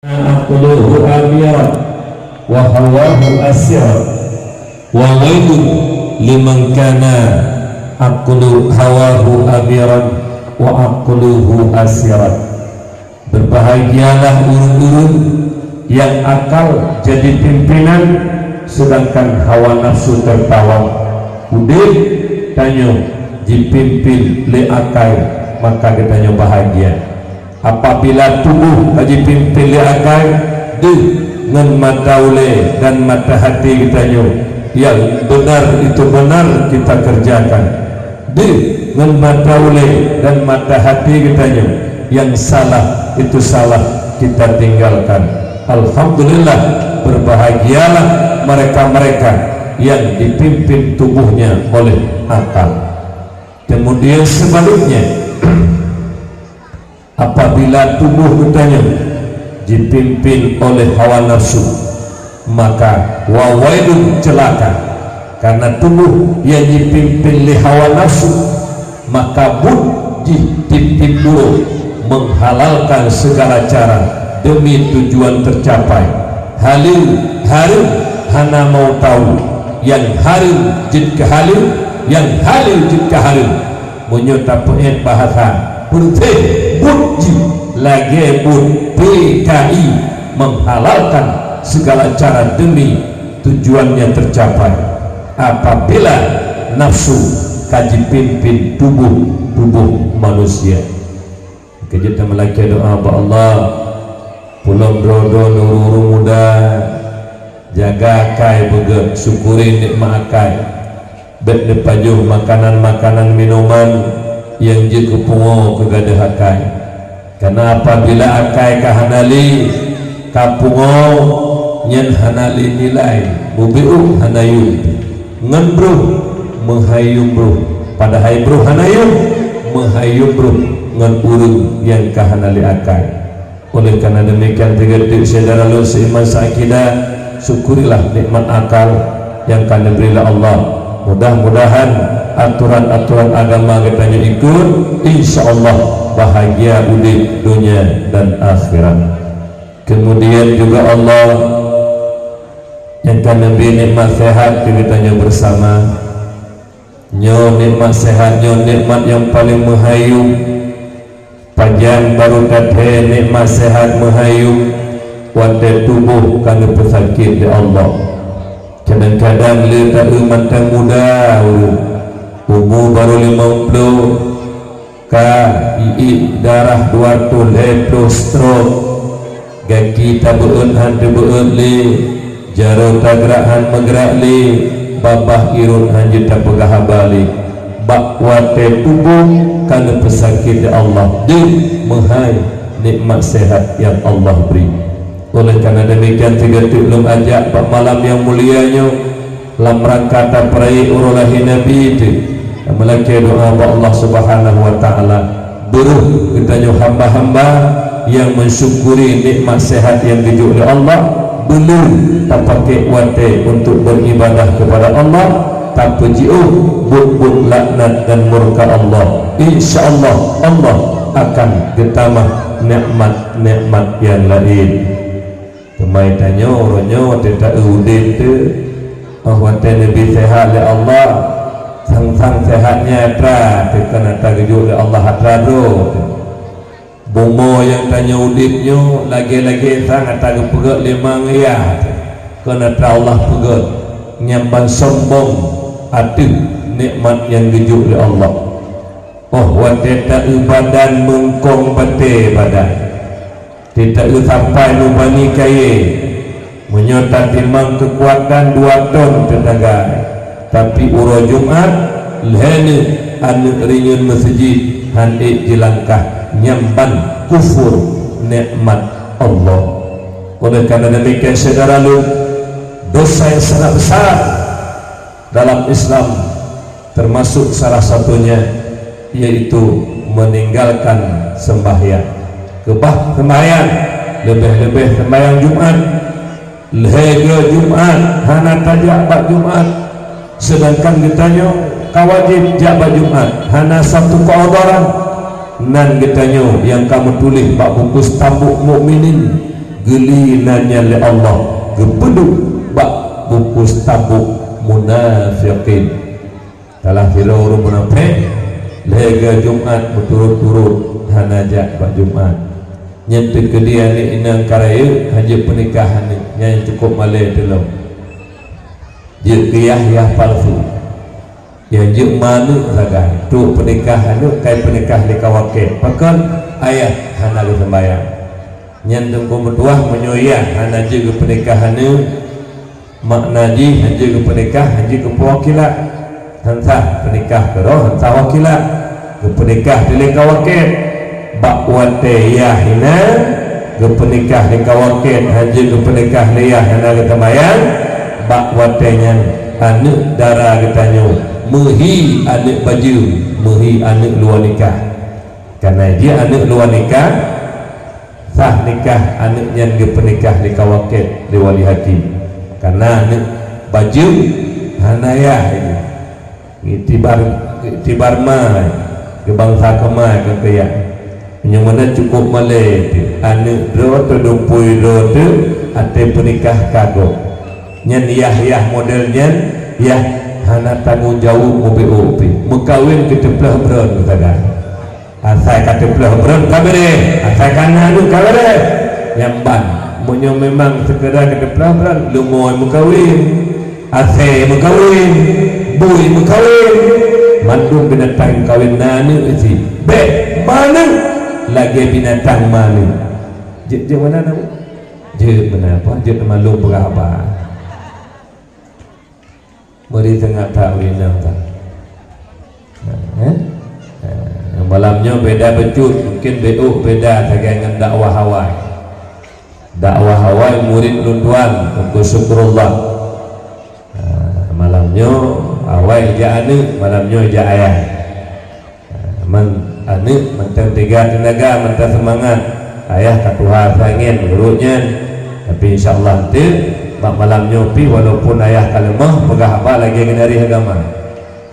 Aquluhu amiran wa hawahu asiran wa wailun liman kana aqulu hawahu amiran wa aquluhu asiran. Berbahagialah urun-urun yang akal jadi pimpinan sedangkan hawa nafsu tertawan. Udah tanya dipimpin le akal maka kita bahagia. Apabila tubuh dipimpin le akal dengan mata ule dan mata hati kita yang benar itu benar kita kerjakan, dengan mata ule dan mata hati kita yang salah itu salah kita tinggalkan. Alhamdulillah, berbahagialah mereka-mereka yang dipimpin tubuhnya oleh akal. Kemudian sebaliknya, apabila tubuh kita dipimpin oleh hawa nafsu, maka wawailun celaka. Karena tubuh yang dipimpin oleh hawa nafsu, maka dipimpin buruk menghalalkan segala cara demi tujuan tercapai. Halil harim hana mau tahu, yang harim jid kehalil, yang halil jid kehalil. Menyota pengen bahasa putih buji lagi bud PKI menghalalkan segala cara demi tujuannya tercapai. Apabila nafsu kaji pimpin tubuh manusia, kita melaki doa ba Allah pulang rodo nururu muda jaga kai bege syukurin nikmat kai bet depajuh makanan minuman yang jiku pungo kegadah akai. Karena apabila akai kahanali kapungo nyen hanali nilai bubiu hanayum ngenbruh menghayum bruh pada hai bruh hanayum menghayum bruh ngan urung yang kahanali akai. Oleh karena demikian tiga-tiga saudara lu seiman seakidah, syukurilah nikmat akal yang akan diberilah Allah. Mudah-mudahan aturan-aturan agama kita ikut, insya Allah bahagia di dunia dan akhirat. Kemudian juga Allah yang akan memberi nikmat sehat kita bersama. Nikmat sehat, nikmat yang paling menghayung. Panjang baru kata nikmat sehat menghayung. Wadah tubuh karena pesakit di Allah. Kadang-kadang letak mantang muda umur baru 50 darah 200 lepro stroke gaki tabeun hantu beun li jaro tagrahan menggerak li babah irun hanjut tak pegah balik bakwate tubuh karena pesakit Allah di menghai nikmat sehat yang Allah beri. Oleh karena demikian tiga belum ajak pak malam yang mulianya dalam rangka taperai urulahi Nabi itu melaki doa Allah Subhanahu wa taala beruh kita hamba-hamba yang mensyukuri nikmat sehat yang dijual oleh Allah, belum tak pakai wate untuk beribadah kepada Allah, tak pejiuh buk laknat dan murka Allah. Insyaallah Allah akan ditambah nikmat-nikmat yang lain. Kemai tanya orangnya tidak udin tu wate Nabi sehat oleh Allah, sang sehatnya tra kena tajuk oleh Allah hatrado. Bomo yang tanya udipnya lagi-lagi sang atau pegat limang ya kena Allah pegat nyamban sombong hati nikmat yang dijuk oleh Allah. Wate tak badan mengkong bate badan tidak sampai lubani kaya menyota timang kekuatan 2 ton tenaga, tapi uro Jumat lehene anu ringan masjid handi dilangkah nyamban kufur nikmat Allah. Oleh karena demikian saudara lu, dosa yang sangat besar dalam Islam termasuk salah satunya yaitu meninggalkan sembahyang. Sembahyang lebih-lebih sembahyang Jumat, lega Jumat, hana tajak bak Jumat, sedangkan ditanya kawajib jabat Jumat, hana satu keodoran nan ditanya yang kamu tulis bak bungkus tambuk mukminin gelinanya le Allah gepeduk bak bungkus tabuk munafiqin dalam firman munafik lega Jumat berturut-turut hanajak bak Jumat nyentuh ke dia ni inang karaya haji pernikahan ni yang cukup malai dulu dia kiyah palsu yang je mana lagai tu pernikahan tu kai pernikah di kawakit pakan ayah hana ke sembayang nyentuh kemutuah menyoyah hana je ke pernikahan ni makna ji haji ke pernikah haji ke pewakilan hantar pernikah ke roh hantar wakilan ke pernikah di kawakit bak wate yahina ke pernikah di kawakit haji ke pernikah liyah hana ke sembayang bak watenya anak darah ketanya mehi anak baju mehi anak luar nikah karena dia anak luar nikah sah nikah anaknya ke pernikah di kawakit di wali hakim karena anak baju hanayah ini itibar mah ke bangsa kemai ke kaya yang mana cukup malai anak dro terdumpui dro tu ate pernikah kagok nyan yah modelnya yah hana tanggung jawab mobil mengkawin ke teplah beron kata asal kata teplah beron kabere asal kana lu kabere nyamban munyo memang sekedar ke teplah beron lumoy mengkawin asal mengkawin boy mengkawin mandung binatang kawin nanu isi be mana lagi binatang mana je mana nama je mana apa je malu berapa beri tengah tak winang tak malamnya beda becut mungkin beuk beda dengan dakwah Hawaii murid lunduan untuk syukurullah malamnya Hawaii ja anu malamnya ja ayah anu mentang tiga tenaga mentang semangat ayah katuha sangin menurutnya tapi insyaallah nanti malam nyopi walaupun ayah kalemah pegah apa lagi dari agama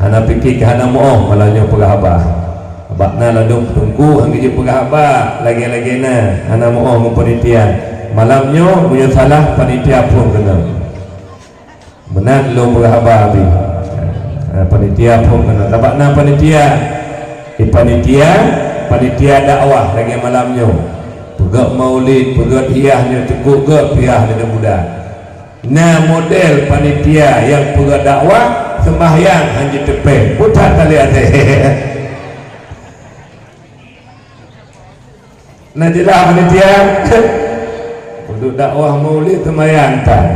hana fikir ke hana mo'oh malamnya pegah apa abakna ladung tungku hanggi je pegah apa lagi-lagi na hana mo'oh mempanitia malamnya punya salah panitia pun kena benar lo pegah apa habis panitia pun kena tabakna panitia panitia dakwah lagi malamnya pegak maulid pegak hiyahnya cukup ke pihah dia muda. Nah model panitia yang pegak dakwah sembahyang hanya tepe putar tali ate nah jelas panitia untuk dakwah maulid sembahyang tak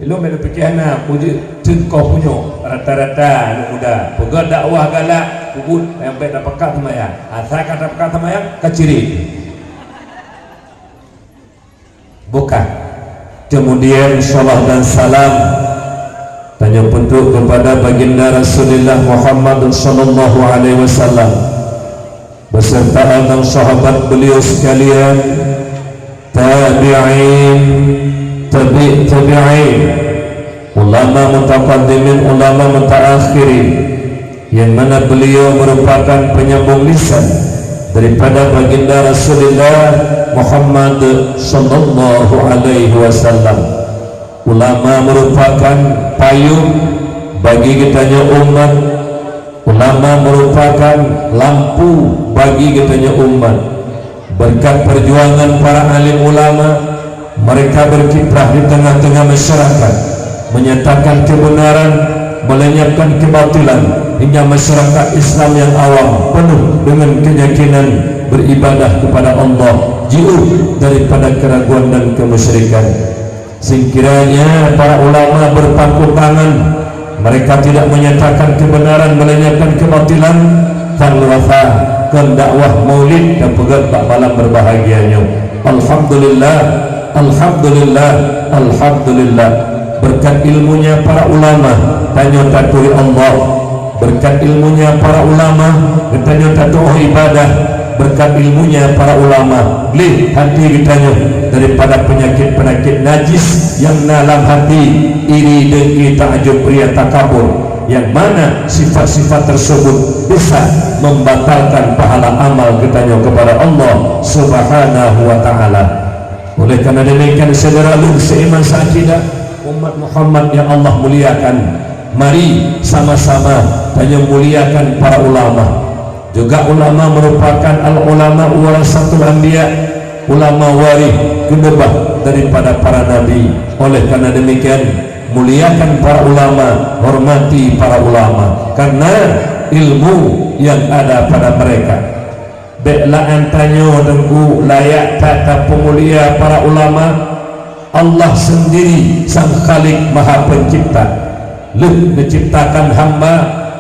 ilmu ada pikiran puji cengkau punya rata-rata anak muda pegak dakwah galak kubut yang baik dapat kat sembahyang asal kata pekat sembahyang keciri bukan. Kemudian salam dan salam tanya bentuk kepada baginda Rasulullah Muhammad sallallahu alaihi wasallam beserta enam sahabat beliau sekalian, tabi'in, tabi'in, ulama mutaqaddimin, ulama mutaakhirin, yang mana beliau merupakan penyambung lisan daripada baginda Rasulullah Muhammad sallallahu alaihi wasallam. Ulama merupakan payung bagi kitanya umat, ulama merupakan lampu bagi kitanya umat. Berkat perjuangan para alim ulama, mereka berkiprah di tengah-tengah masyarakat, menyatakan kebenaran, melenyapkan kebatilan, hingga masyarakat Islam yang awam penuh dengan keyakinan beribadah kepada Allah, jauh daripada keraguan dan kemusyrikan. Sekiranya para ulama berpangku tangan, mereka tidak menyatakan kebenaran, melenyapkan kebatilan, sang rasa dakwah maulid dan pegat tak malam berbahagianya. Alhamdulillah, alhamdulillah, alhamdulillah. Berkat ilmunya para ulama, tanya taturi Allah. Berkat ilmunya para ulama, tanya tatu ibadah. Berkat ilmunya para ulama, lih hati ditanya daripada penyakit-penyakit najis yang dalam hati, iri, dengki, ta'ajub, riya, takabur, yang mana sifat-sifat tersebut bisa membatalkan pahala amal kitanya kepada Allah Subhanahu wa ta'ala. Oleh karena demikian saudara lu seiman seakidah umat Muhammad yang Allah muliakan, mari sama-sama tanya muliakan para ulama. Juga ulama merupakan al-ulama warasatul anbiya, ulama waris kedebah daripada para nabi. Oleh karena demikian muliakan para ulama, hormati para ulama karena ilmu yang ada pada mereka. Beklah antanyo dengku layak tata pemulia para ulama. Allah sendiri sang Khalik Maha Pencipta, menciptakan hamba,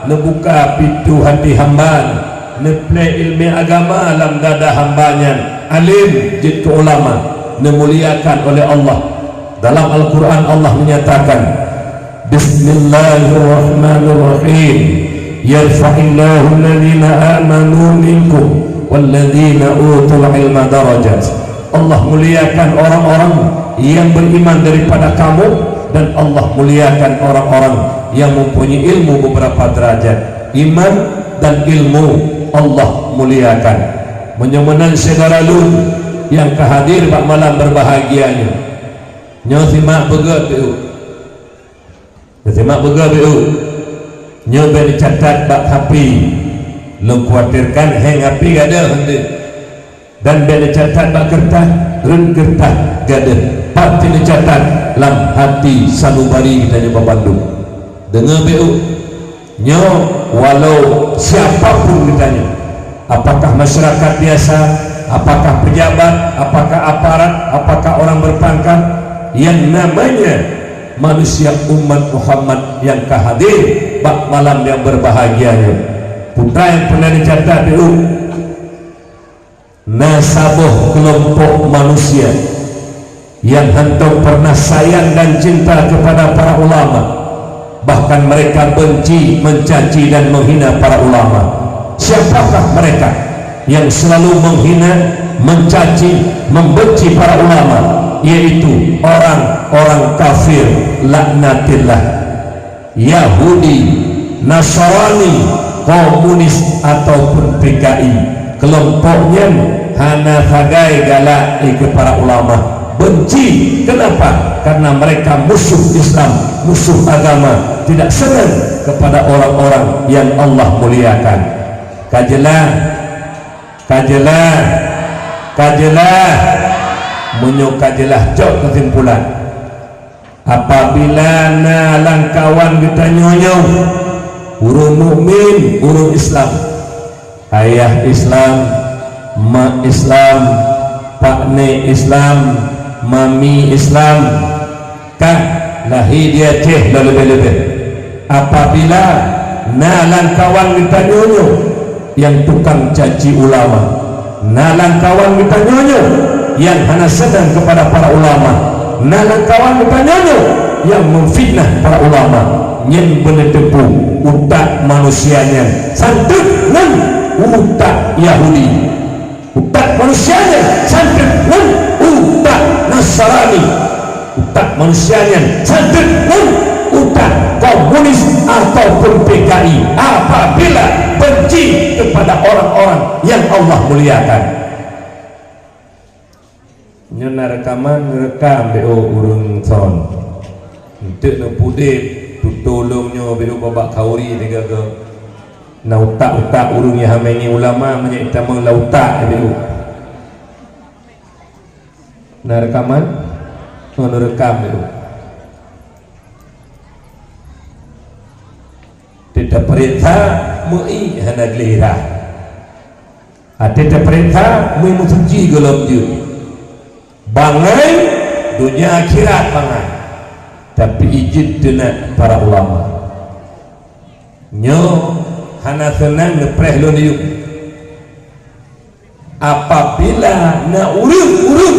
membuka pintu hati hamba, neplay ilmu agama dalam dada hambanya, alim jitu ulama, memuliakan oleh Allah. Dalam Al-Quran Allah menyatakan Bismillahirrahmanirrahim, yarfa'illahu alladhina amanu minkum walladhina utul ilma darajat. Allah muliakan orang-orang yang beriman daripada kamu, dan Allah muliakan orang-orang yang mempunyai ilmu beberapa derajat. Iman dan ilmu Allah muliakan. Menyemenan saudara lu yang kehadir pada malam berbahagianya, nyo simak bega tu, simak bega tu, nyo ben catat bak hapi, lu khawatirkan hang hapi ada hendak. Dan bila catat bak kertas, ren kertas gada pati dicatat lam hati sanubari kita nyoba Bandung. Dengar BU nyo, walau siapapun ditanya, apakah masyarakat biasa, apakah pejabat, apakah aparat, apakah orang berpangkat, yang namanya manusia umat Muhammad yang kehadir bak malam yang berbahagianya, putra yang pernah dicatat BU nasabah kelompok manusia yang hendak pernah sayang dan cinta kepada para ulama, bahkan mereka benci, mencaci dan menghina para ulama. Siapakah mereka yang selalu menghina, mencaci, membenci para ulama? Yaitu orang-orang kafir, laknatillah, Yahudi, Nasrani, komunis ataupun PKI. Kelompoknya hana fagai galak ikut para ulama, benci. Kenapa? Karena mereka musuh Islam, musuh agama, tidak senang kepada orang-orang yang Allah muliakan. Kajelah, kajelah, kajelah, menyokajelah jauh kesimpulan. Apabila nalang kawan kita nyonyong, urung mukmin, urung Islam, ayah Islam, mak Islam, pakne Islam, mami Islam, kah lahir dia ceh lebih-lebih. Apabila nalang kawan kita nyonyo yang tukang caci ulama, nalang kawan kita nyonyo yang hanya sedang kepada para ulama, nalang kawan kita nyonyo yang memfitnah para ulama, yang benetepu utak manusianya santun nan utak Yahudi, utak manusianya santet dan utak Nasrani, utak manusianya santet dan utak komunis ataupun PKI. Apabila benci kepada orang-orang yang Allah muliakan, nyona rekaman rekam BO urung son untuk nepudip tutulungnya BO babak kauri tiga ke na utak-utak urungnya hameni ulama menyebut nama lautak itu na rekaman na rekam itu tidak perintah mui hana gelirah, tidak perintah mui musuji gelap dia bangai dunia akhirat bangai, tapi izin dengan para ulama nyo hana senang lepreh lo niuk. Apabila na urut-urut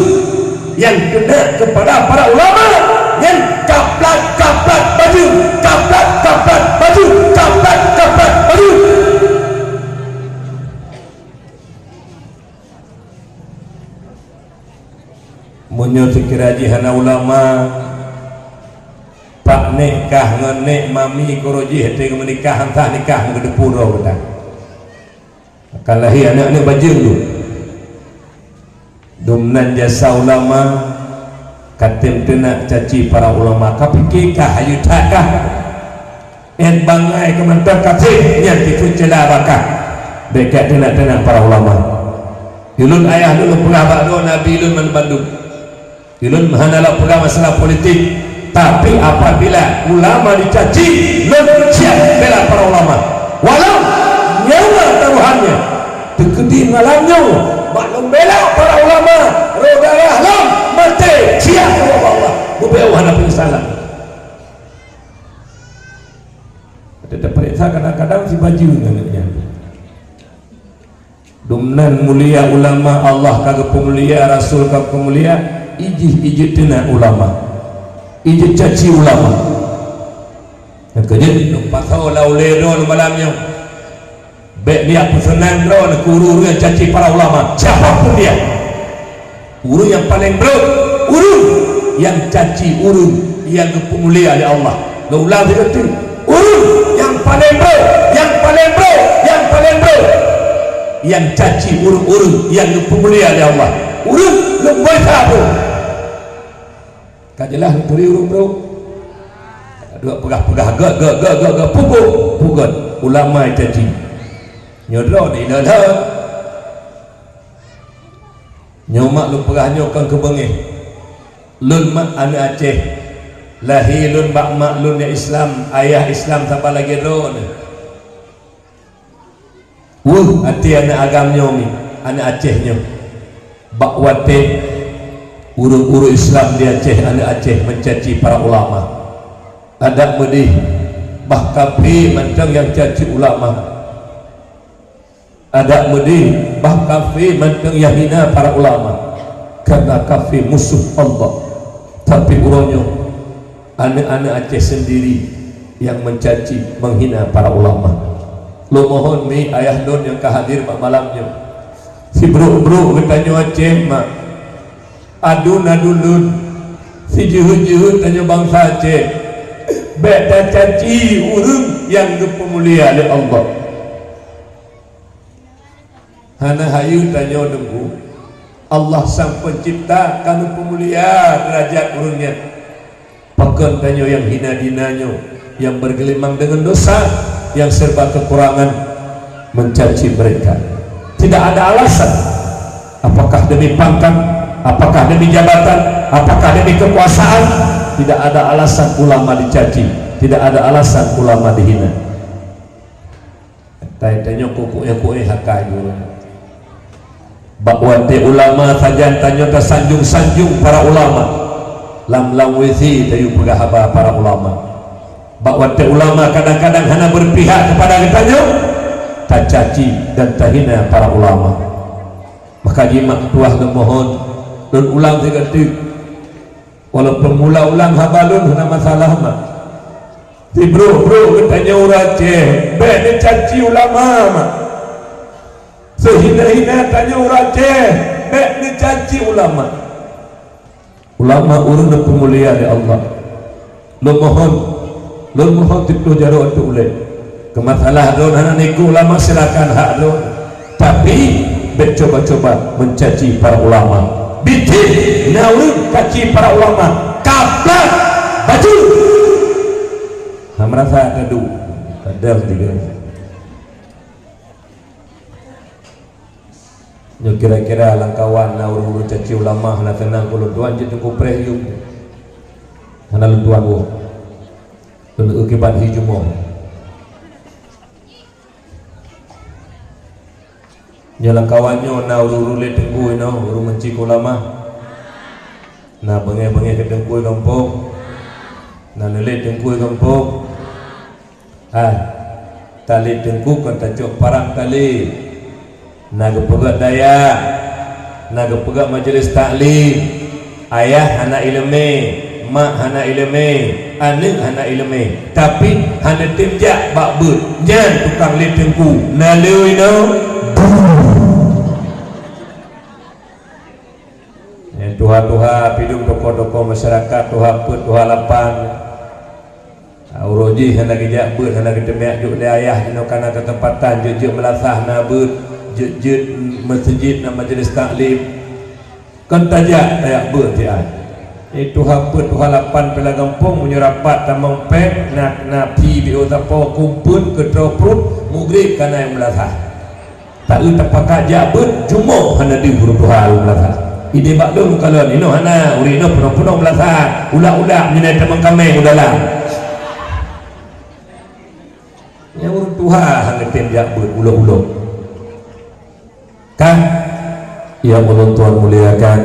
yang kena kepada para ulama, yang kaplat-kaplat baju, kaplat-kaplat baju, kaplat-kaplat baju, munyo sekiraji hana ulama pak nikah ngenek mami koroji hati menikah entah nikah ke depuro kita akan lahir anak-anak bajing tu domnan jasa ulama katim tenak caci para ulama kapikikah ayu takah en bangai kementar katim yang dikucela bakah dekat tenak para ulama. Ilun ayah dulu pengabak doa Nabi ilun man Bandung ilun mahanala pegang masalah politik, tapi apabila ulama dicaci lun siap bela para ulama walau nyawa taruhannya dekedi ngalamnya maklum bela para ulama rodarah lam mati siap Allah mubawah nabi salam. Ada perintah kadang-kadang si baju namanya dumnan mulia ulama Allah kagak pemulia Rasul kagak pemulia ijih tina ulama ijih caci ulama yang kejadian numpak tahu laulai doa malamnya baik dia pesanan doa guru yang caci para ulama siapapun dia urun yang paling bro urun yang caci urun yang pemulia oleh Allah laulah berarti urun yang paling bro yang caci urun yang pemulia oleh Allah urun lembut apa kajilah beri urun bro dua pegah gak pukul ulama caci nyodro ni dah nyomak lu pegah nyokan ke bengih lun mak anak Aceh lahir lun mak lun ya Islam ayah Islam siapa lagi ron hati anak agamnya ni anak Acehnya bakwate uru Islam di Aceh anak Aceh mencaci para ulama ada medih bah kafi macam yang caci ulama ada medih bah kafi macam yang hina para ulama karena kafi musuh Allah, tapi uronyo anak-anak Aceh sendiri yang mencaci menghina para ulama. Lo mohon mi ayah don yang kehadir malamnya si bro bertanya Aceh mak adun si juhud tanya bangsa Aceh beta caci urung yang dipemulia oleh Allah hana hayu tanya dengku Allah sang pencipta kanu pemulia derajat urungnya pakan tanya yang hina dinanya yang bergelimang dengan dosa yang serba kekurangan mencaci mereka tidak ada alasan apakah demi pangkat apakah demi jabatan apakah demi kekuasaan tidak ada alasan ulama dicaci tidak ada alasan ulama dihina tanya kuku hakai dulu bakwate ulama saja tanya tersanjung-sanjung para ulama lam wisi tayu pegahaba para ulama bakwate ulama kadang-kadang hanya berpihak kepada kitanya tak caci dan tak hina para ulama maka jimak tuah kemohon dan ulang seketik walaupun mula ulang habalun hana masalah mah si bro kitanya urace bene caci ulama mah sehina-hina tanya urace bene caci ulama urun pemulia oleh Allah lo mohon tipu jaro untuk ulek ke masalah don hana niku ulama silakan hak don tapi coba-coba mencaci para ulama bitin naurun caci para ulama kaplak baju merasa kadu kadang tiga nyo kira-kira langkawan naurun caci ulama hana tenang kalau duan je tengku prehyu hana lutuan wo untuk ukibat hijumo jalan kawannya na uru le tengku no uru menci ulama na bengai ke tengku kampung na le tengku kampung tali tengku kan tajok parang tali na gepegat daya na gepegat majelis taklim ayah anak ilmu mak hana ilmu anak hana ilmu tapi hana timjak bakbut jangan tukang le tengku na leui no tuha pidung toko-toko masyarakat tuha put tuha lapan uroji hana gejak but hana ketemek juk le ayah dino kana ketempatan juk melasah na but juk masjid na majlis taklim kan tajak tayak but ti ai itu haput halapan pelagampung menyerapat tamang pek nak pi bio tapo kumpul ketroprut mugrib kana yang melatah tak tapakat jabut cuma hana di huruf hal melatah ide baklum kalau ino hana urino penuh-penuh melatah ulah-ulah menyenai tamang kami udalah yang urut Tuhan hana tem jabut ulah-ulah kan yang Allah Tuhan muliakan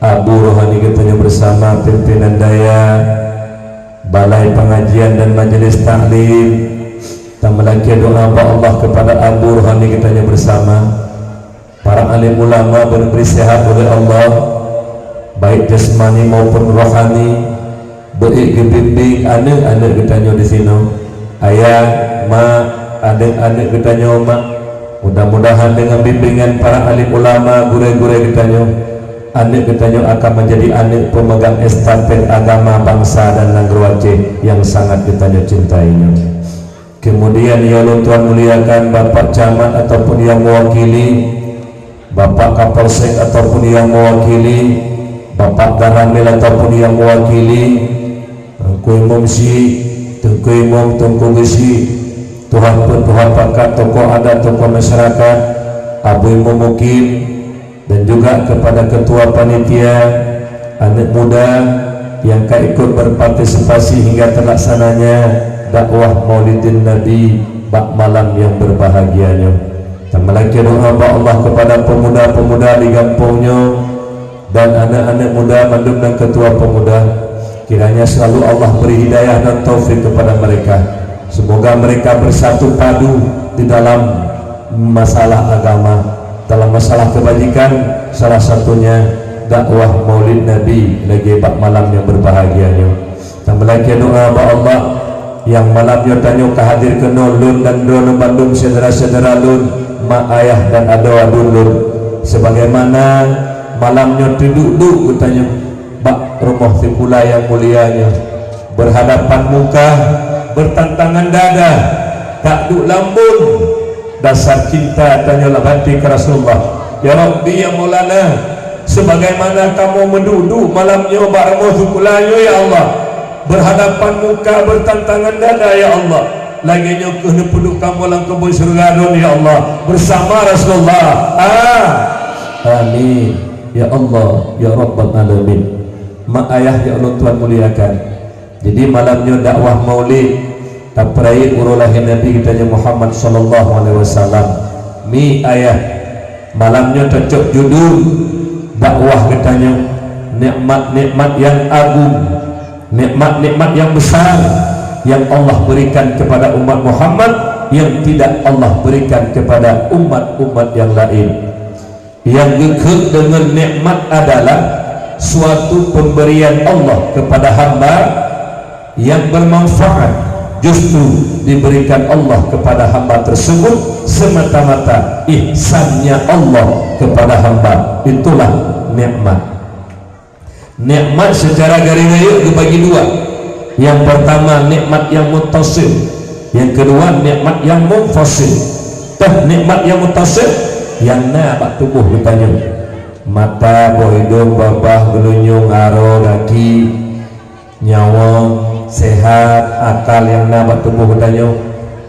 Abu Rohani katanya bersama pimpinan daya balai pengajian dan majelis taklim tamalaki doa Allah kepada Abu Rohani katanya bersama para alim ulama beri sehat oleh Allah baik jasmani maupun rohani beri bimbing anak-anak katanya di sini ayah ma adik-adik katanya mak mudah-mudahan dengan bimbingan para alim ulama guru-guru katanya anak katanya akan menjadi anak pemegang estafet agama bangsa dan negeri Aceh yang sangat katanya cintainya. Kemudian ya Allah Tuhan muliakan Bapak Camat ataupun yang mewakili, Bapak Kapolsek ataupun yang mewakili, Bapak Garamil ataupun yang mewakili, Kui Mumsi, Kui Mum, Tungku Gesi, Tuhan pun Tuhan Pakat, tokoh adat, tokoh masyarakat, Abu Mukim, dan juga kepada ketua panitia anak muda yang ikut berpartisipasi hingga terlaksananya dakwah Maulidin Nabi bak malam yang berbahagianya. Tambah lagi doa Allah kepada pemuda-pemuda di kampungnya dan anak-anak muda mandum dan ketua pemuda, kiranya selalu Allah beri hidayah dan taufik kepada mereka. Semoga mereka bersatu padu di dalam masalah agama, dalam masalah kebajikan, salah satunya dakwah Maulid Nabi lagi bak malam yang berbahagianya. Tambah lagi doa Allah yang malamnya tanyo kehadir ke lun dan dono Bandung saudara-saudara lun, mak ayah dan adoa dulur, sebagaimana malamnya duduk katanya bak rumah Fipula yang mulianya berhadapan muka, bertantangan dada, tak duk lambun, dasar cinta tanyalah hati ke Rasulullah. Ya Rabbi ya Maulana, sebagaimana kamu menduduk malamnya ba'amu thukulanyo ya Allah, berhadapan muka, bertantangan dada ya Allah, laginya kena penduk kamu dalam kebun surga ya Allah bersama Rasulullah. Amin ya Allah ya Rabbal Alamin. Mak ayah ya Allah Tuhan muliakan, jadi malamnya dakwah maulid taperai urulahin Nabi kita Muhammad sallallahu alaihi wasallam. Mi ayah malamnya cocok judul dakwah katanya nikmat-nikmat yang agung, nikmat-nikmat yang besar yang Allah berikan kepada umat Muhammad yang tidak Allah berikan kepada umat-umat yang lain. Yang gekek dengan nikmat adalah suatu pemberian Allah kepada hamba yang bermanfaat, justru diberikan Allah kepada hamba tersebut semata-mata ihsannya Allah kepada hamba. Itulah nikmat. Nikmat secara garis raya dibagi dua. Yang pertama nikmat yang muttasil, yang kedua nikmat yang munfasil. Nikmat yang muttasil yang nak tubuh katanya mata, hidung, babah, gelunyung, aro, kaki, nyawa, sehat, akal yang nak tubuh katanya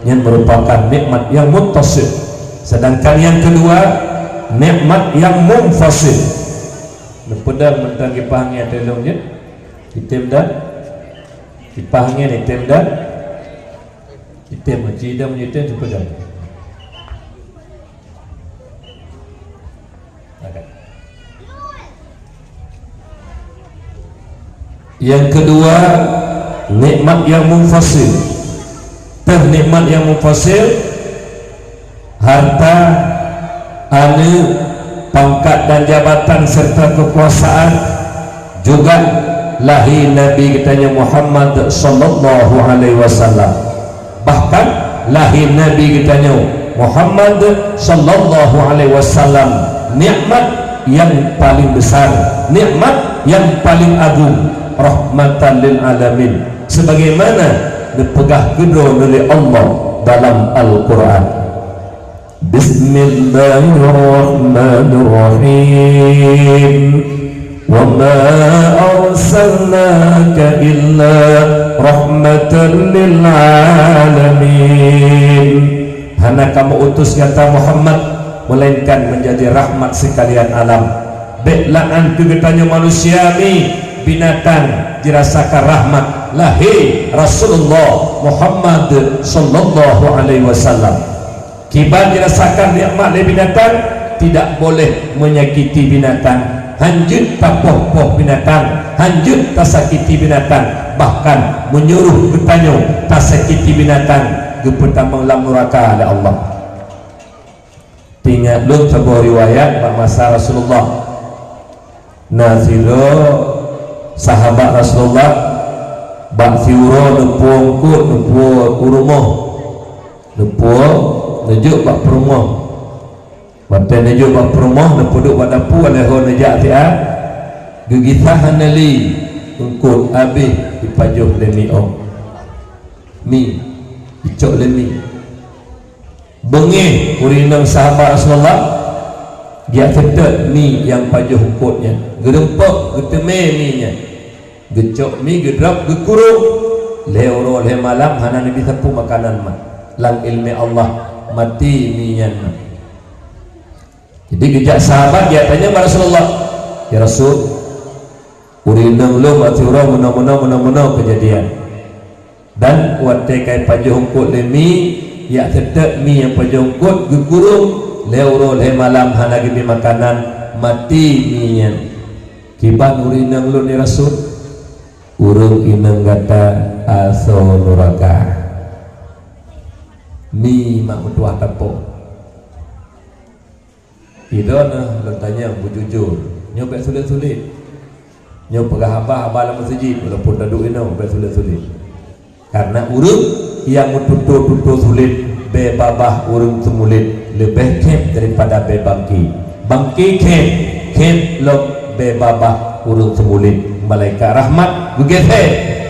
yang merupakan nikmat yang muttasil. Sedangkan yang kedua nikmat yang munfasil. Pedang mentang kipahnya telongnya item dah kipahnya item dah item macam menyitem sepedang. Yang kedua nikmat yang munfasil. Nikmat yang munfasil harta, anak, pangkat dan jabatan serta kekuasaan, juga lahir Nabi kitanya Muhammad sallallahu alaihi wasallam. Bahkan lahir Nabi kitanya Muhammad sallallahu alaihi wasallam nikmat yang paling besar, nikmat yang paling agung, rahmatan lil alamin, sebagaimana dipegah kedua oleh Allah dalam Al-Quran. Bismillahirrahmanirrahim. wa ma arsalnaka illa rahmatan lil alamin. Hana kamu utus kata Muhammad melainkan menjadi rahmat sekalian alam. Beklaan kegetanya manusia ni binatang dirasakan rahmat lahir Rasulullah Muhammad sallallahu alaihi wasallam. Kiban dirasakan nikmat oleh binatang, tidak boleh menyakiti binatang, hanjut papoh-poh binatang, hanjut tak sakiti binatang, bahkan menyuruh bertanya tak sakiti binatang gepetamang lam neraka oleh Allah. Tingat lu sebuah riwayat masa Rasulullah nazilo sahabat Rasulullah bak siuro nepuang kut nepuang urumah nepuang nejuk bak perumah batai nejuk bak perumah nepuduk bak dapur leho nejak tiap gegisahan nali ungkut habis dipajuh lemi om mi icok lemi bengih urinang sahabat Rasulullah dia sedek mi yang pajuh ungkutnya gerempok geteme mi nya gecok mi gedrap gekurung leoro le malam hana nabi sapu makanan mah lang ilmi Allah mati mi nya. Jadi gejak sahabat dia tanya kepada Rasulullah, ya Rasul urinang lu mati urang mena-mena kejadian dan wate kai pajuh ungkut le mi ya sedek mi yang pajuh ungkut gekurung leoro le malam hana gibi makanan mati mi nya. Kiban urinang lu ni Rasul urung inang kata aso nuraka mi mak mutuah tepuk idona lentanya bujujur nyobek sulit-sulit nyob pegah abah dalam masjid walaupun duduk ino nyobek sulit-sulit karena urung yang mututu sulit be babah urung semulit lebih kep daripada be bangki kep lok be babah urung semulit malaikat rahmat begitu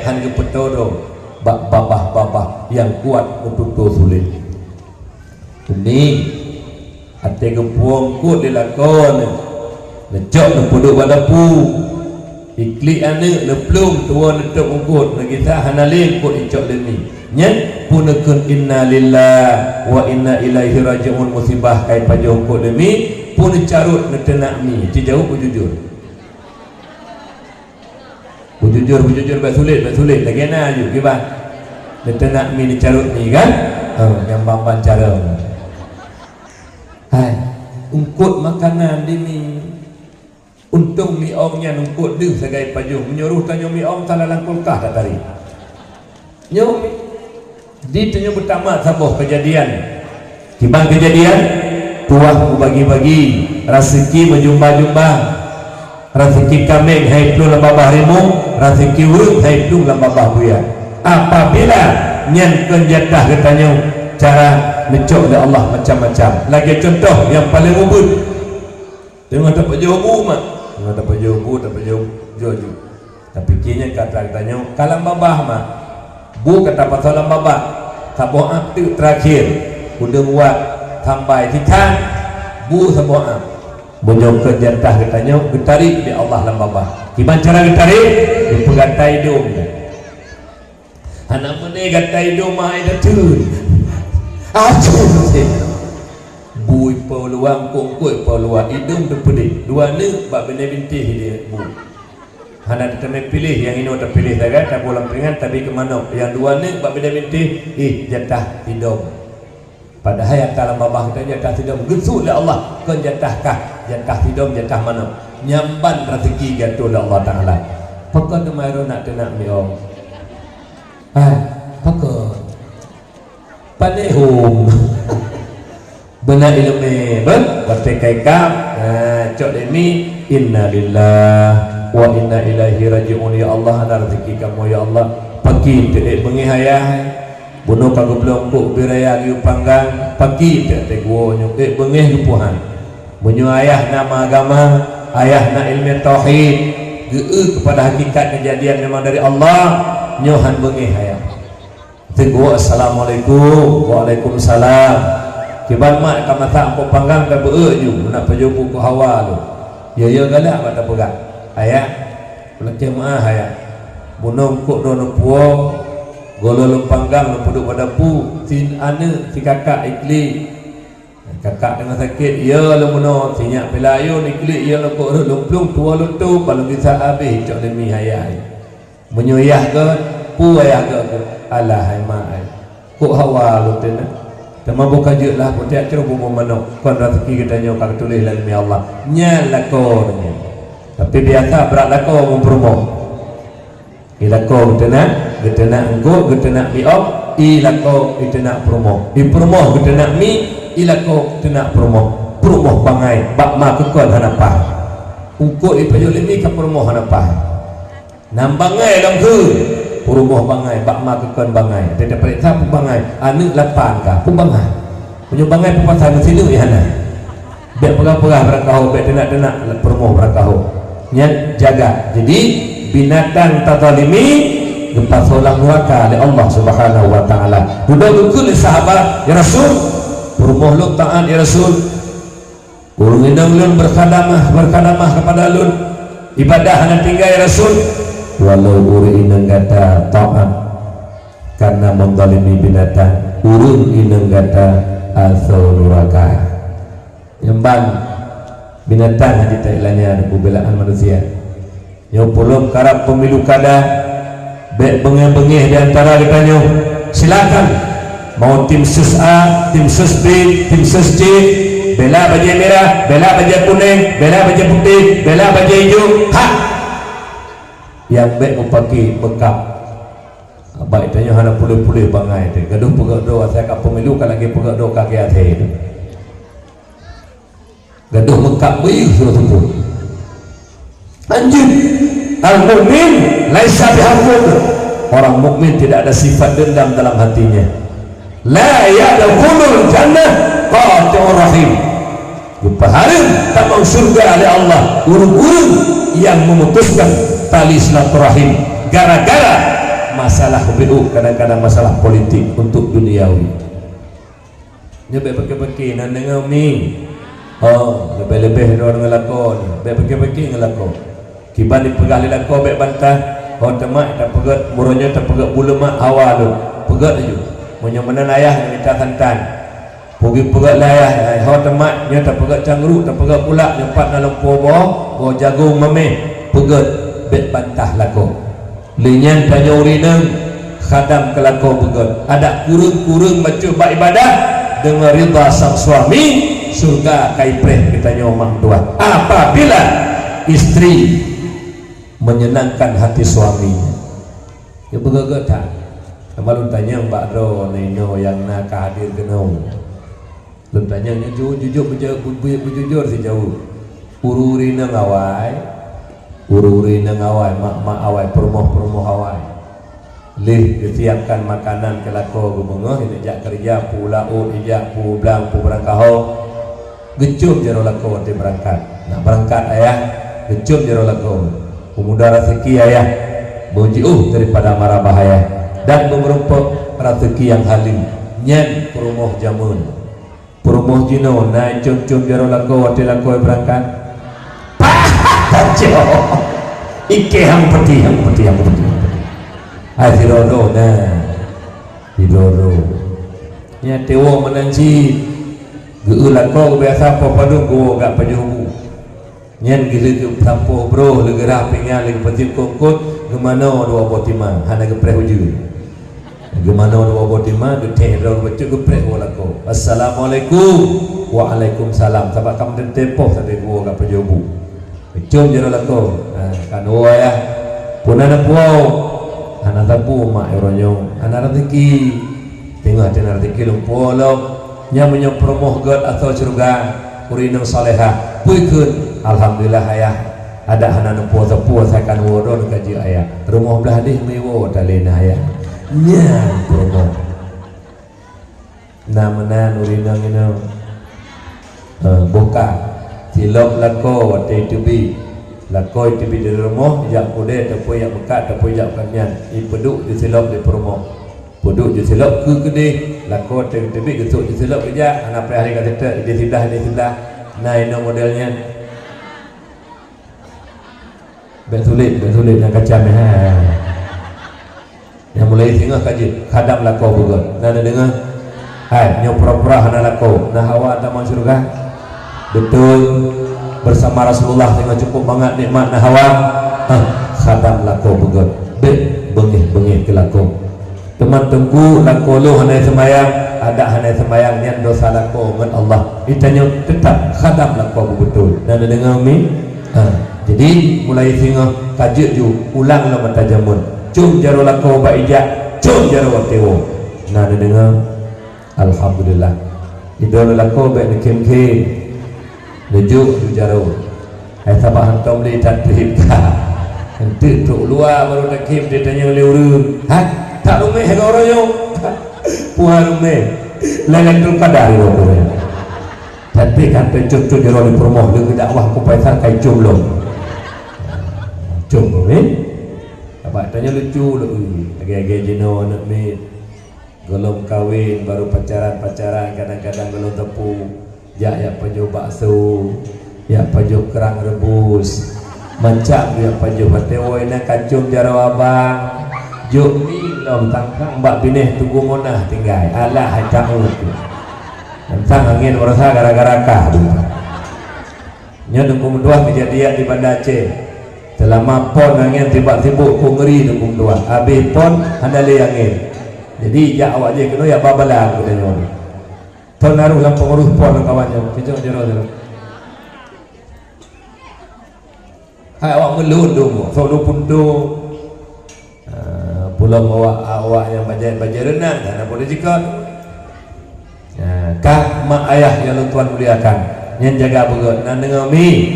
hanya petoro bak babah yang kuat mututu sulit ini ate gepuang kut dilakon ngejok nepuduk badapu ikli ane leplum tua netuk ungkut negita hanalin kut icok demi nyen punakun inna lillah wa inna ilaihi raji'un musibah kai pajong kut demi pun carut netenak mi jauh bujujur baik sulit lagi na aju gimana netenak mi ni carut ni kan yang bamban cara hai ungkut makanan di mi untung mi ongnya ungkut deh segai pajung menyuruh tanya mi ong salah kulkah tak tari nyomi di tanya pertama sabuh kejadian kibang kejadian tuah bagi-bagi rezeki menjumpa-jumpa rezeki kambing hai plu lambah rimu rezeki urut hai plu lambah buaya apabila nyen kenjatah katanya cara ngecok oleh Allah macam-macam lagi contoh yang paling ubud tengok dapat jauh mak tengok dapat jauh tapi kini katanya kalau babah mak bu kata pasal babah sabuh aktu terakhir udah buat sampai tikan bu sabuh ak bonyok kejatah katanya getarik di Allah lambabah gimana cara getarik dipegatai hidung anak mana gatai hidung mah ada tu bui peluang kongkoi peluang hidung terpedih dua ni bak benda bintih dia bu hana kita pilih yang ini kita pilih tak pulang peringan tapi ke mana yang dua ni bak benda bintih jatah hidung padahal yang dalam babah kita jatah hidung gesuk oleh Allah kan jatahkah jatah hidung jatah mana nyamban rezeki gantung oleh Allah Ta'ala pakar kemarin nak tenak miong pakar panehum benar ilmu berarti kaikam cok demi inna lillah wa inna ilaihi raji'un ya Allah ana rezeki kamu ya Allah pagi dek bengi hayah bunuh kagak belum puk biraya liu panggang pagi dek gua nyuk bengi lupuhan bunyu ayah nama agama ayah na ilmu tauhid kepada hakikat kejadian memang dari Allah nyohan bengi hayah teguh assalamualaikum waalaikumsalam kiban mak kamata ampun panggang dah beuk ju nak pajupu ku hawa tu ya galak mata pegang ayah pelakih maah ayah bunong kok dono puo golo lempanggang lepuduk pada pu sin ane si kakak ikli kakak dengan sakit ya lemono sinyak pelayo ikli ya lo kok lumplung tua luntu kalau bisa habis cok demi ayah menyuyah ke pu ayah ke alah hai mai kok hawa lu tena tema buka je lah pun tiap ceru bumu manok kon rezeki kita nyo kak tulis lah demi Allah nyalako tapi biasa berat lako mempromo ilako kita nak engko kita nak miop ilako kita nak promo promo kita nak mi ilako kita nak promo bangai bak ma kekon hanapah engko ipayo limi ka promo hanapah nam bangai long ke promo bangai bak ma kekon bangai tidak periksa pu bangai anu lapan ka pu bangai punya bangai pu pasal sini ya hana biar perah-perah berakaho biar tenak-tenak promo berakaho nya jaga. Jadi binatang tazalimi gempa solang neraka oleh Allah Subhanahu wa taala. Duduk kul sahabat ya Rasul, promo lu taat ya Rasul. Urung indang lun berkhadamah kepada lun. Ibadah hana tinggal ya Rasul. Walau urung indang kata taat karena menzalimi binatang, urung indang kata asal neraka. Nyembang binatang haji tailanya ada pembelaan manusia yang belum karap pemilu kada bek bengeh-bengeh di antara kita nyo silakan mau tim sus A, tim sus B, tim sus C bela baju merah, bela baju kuning, bela baju putih, bela baju hijau hak yang bek mempaki bekap baik tanya hana pulih-pulih bangai tu gaduh pegak doa saya kat pemilu kan lagi pegak doa kaki atas itu gaduh mekap bayu suruh tubuh anjing al-mu'min laisa bihafud orang mukmin tidak ada sifat dendam dalam hatinya la yadkhulul jannah qati'ur rahim berpaharim tak mau surga oleh Allah urung-urung yang memutuskan tali silaturahim gara-gara masalah BU kadang-kadang masalah politik untuk duniawi nyebek pakai-pakai nan dengan mi oh lebih-lebih orang ngelakon bek pakai-pakai ngelakon kiban dipegali lakon bek bantah oh temak tak pegat muronya tak pegat bulu mak awal tu pegat aja menyamanan ayah minta santan pergi pegat layah oh temak nya tak pegat cangru tak pegat pula nyempat dalam pobo jagung mame pegat bek bantah lakon linyan tanya urinang khadam ke lakon pegat ada kurung-kurung macam bak ibadah dengan rida sang suami surga kaipreh kita nyomang dua apabila istri menyenangkan hati suaminya ya begaga tak kemalu tanya Mbak Ro neno yang nak hadir kenau lu tanya jujur bujur si jauh ururi nang awai mak awai promo awai lih disiapkan makanan ke lako gubengah ini jak kerja pula ijak pu blang pu berangkaho gecum jero lako di berangkat nak berangkat ayah gecum jero lako pemuda rezeki ayah boji daripada marah bahaya dan memerumpok rezeki yang halim nyen perumoh jamun perumoh jino naik cum jero lako di lako berangkat pahajo ike yang peti Adirodo nah Dirodo nya tewo menanci geulak ko biasa popadu go gak pajuhu nyen gilu ke tampo bro legera pingal leg petin kongkot gemano dua botima hana gepreh uju gemano dua botima geteh ro becu gepreh wala ko assalamualaikum waalaikumsalam sabak kam den tempo sate go gak pajuhu becum jero lako kan ya punana puau anak tapu mak eronyong anak rezeki tengok ada rezeki lumpolo nyamanya promoh god atau surga urinang salehah puikeun alhamdulillah ayah ada anak puasa saya kan wodon kaji ayah rumah belah deh mewo talena ayah nya promoh namanya urinang ini buka silok lako wate tubi lakoi tibi di rumah jak kude tapi yang bekat tapi jak kanyan ipeduk di silap di promo peduk di silap ke gede lakoi tibi getuk di silap aja anak hari kata di sidah nai no modelnya Bet sulit yang kacam yang mulai tengah kaji khadam lako begot nana dengar hai nyo pura-pura hana lako nah hawa tak masuk surga betul bersama Rasulullah tengah cukup banget nikmat nah hawa khadam lako begot bet bengih ke lako teman tunggu lako lu hana semayang ada hana semayang niat dosa lako ngan Allah itanya tetap khadam lako betul nana dengar mi jadi mulai tengah kaji ju ulang lah mata jamun cum jaro lako ba ijak cum jaro tewo nah dengar alhamdulillah idol lako ba nekem ke lejuk tu jaro ai sabah hantom li tatrib ka henti tu luar baru nekem dia tanya le urun ha tak lume he oroyo puan lume leleng tu kadar lo tu tapi kan pencuk tu jaro di promoh le dakwah ku paisar kai cum lo cum Abang tanya lucu lu, agak-agak jenuh nak mit, belum kahwin baru pacaran kadang-kadang belum tepu, ya pajo bakso, ya pajo kerang rebus, macam ya pajo batewoi nak kacung jaro abang, juk mi long tangkang mbak bineh tunggu monah tinggal, alah hacang tu, tentang angin merasa gara-gara kah tu, nyo dukung dua kejadian di Banda Aceh. Selama pon angin tiba-tiba ku ngeri dukung dua habis pon handale angin jadi ya awak je kena ya babalan katanya pon naruh yang pengurus pon kawannya pijak jero hai awak melun dulu so lu pundu pulang awak yang baca renang dan boleh jika kah mak ayah yang tuan muliakan yang jaga begot nan dengan mi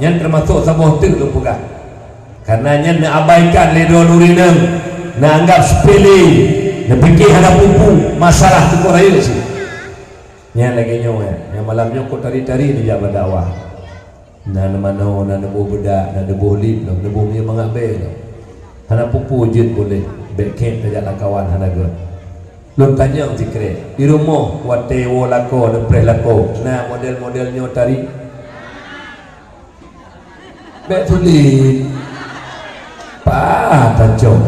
yang termasuk sebuah tu pegang karena yang nak abaikan ledo nurinam nak anggap sepele nak fikir hana pupu masalah tu kau raya sih yang lagi nyawa yang malamnya kau tari-tari di jabat dakwah nak mana nak nebuh bedak nak nebuh lip nak nebuh dia mengabel hana pupu jid boleh backcamp tajak kawan hana gak lun tanya zikre di rumah wate wo lako nepres lako nah model-modelnya tari bet sulit patah jom